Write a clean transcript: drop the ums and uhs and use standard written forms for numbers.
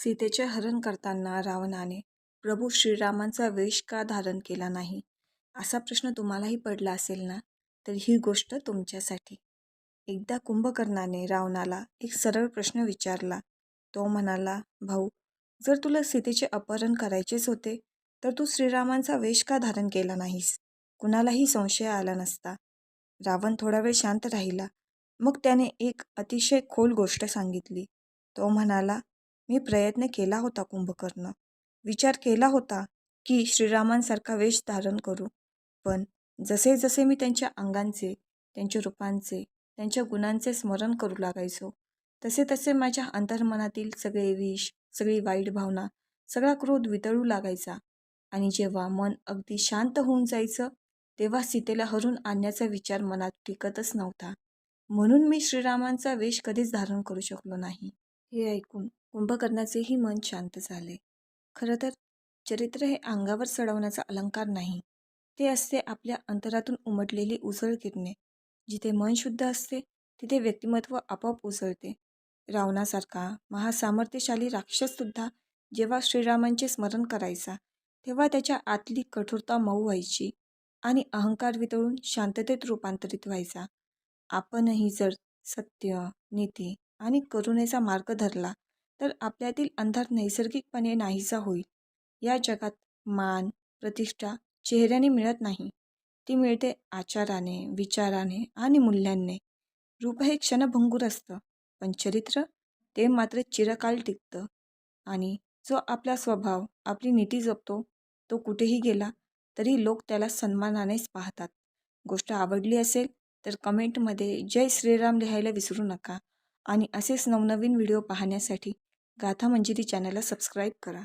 सीतेचे हरण करताना रावणाने प्रभू श्रीरामांचा वेश का धारण केला नाही, असा प्रश्न तुम्हालाही पडला असेल ना. तर ही गोष्ट तुमच्यासाठी. एकदा कुंभकर्णाने रावणाला एक सरळ प्रश्न विचारला. तो म्हणाला, भाऊ, जर तुला सीतेचे अपहरण करायचेच होते तर तू श्रीरामांचा वेश का धारण केला नाहीस? कुणालाही संशय आला नसता. रावण थोडा वेळ शांत राहिला. मग त्याने एक अतिशय खोल गोष्ट सांगितली. तो म्हणाला, मी प्रयत्न केला होता कुंभकर्ण. विचार केला होता की श्रीरामांसारखा वेश धारण करू. पण जसे जसे मी त्यांच्या अंगांचे, त्यांच्या रूपांचे, त्यांच्या गुणांचे स्मरण करू लागायचो, तसे तसे माझ्या अंतर्मनातील सगळे विष, सगळी वाईट भावना, सगळा क्रोध वितळू लागायचा. आणि जेव्हा मन अगदी शांत होऊन जायचं, तेव्हा सीतेला हरून आणण्याचा विचार मनात टिकतच नव्हता. म्हणून मी श्रीरामांचा वेश कधीच धारण करू शकलो नाही. हे ऐकून कुंभकर्णाचेही मन शांत झाले. खरं तर चरित्र हे अंगावर चढवण्याचा अलंकार नाही. ते असते आपल्या अंतरातून उमटलेली उजळ किरणे. जिथे मन शुद्ध असते तिथे व्यक्तिमत्व आपोआप उजळते. रावणासारखा महासामर्थ्यशाली राक्षससुद्धा जेव्हा श्रीरामांचे स्मरण करायचा, तेव्हा त्याच्या आतली कठोरता मऊ व्हायची आणि अहंकार वितळून शांततेत रूपांतरित व्हायचा. आपणही जर सत्य, नीती आणि करुणेचा मार्ग धरला तर आपल्यातील अंधार नैसर्गिकपणे नाहीसा होईल. या जगात मान, प्रतिष्ठा चेहऱ्याने मिळत नाही. ती मिळते आचाराने, विचाराने आणि मूल्यांनी. रूप हे क्षणभंगूर असतं, पण चरित्र ते मात्र चिरकाल टिकतं. आणि जो आपला स्वभाव, आपली नीती जपतो, तो कुठेही गेला तरी लोक त्याला सन्मानानेच पाहतात. गोष्ट आवडली असेल तर कमेंटमध्ये जय श्रीराम लिहायला विसरू नका. आणि असेच नवनवीन व्हिडिओ पाहण्यासाठी गाथा मंजिरी चॅनलला सबस्क्राईब करा.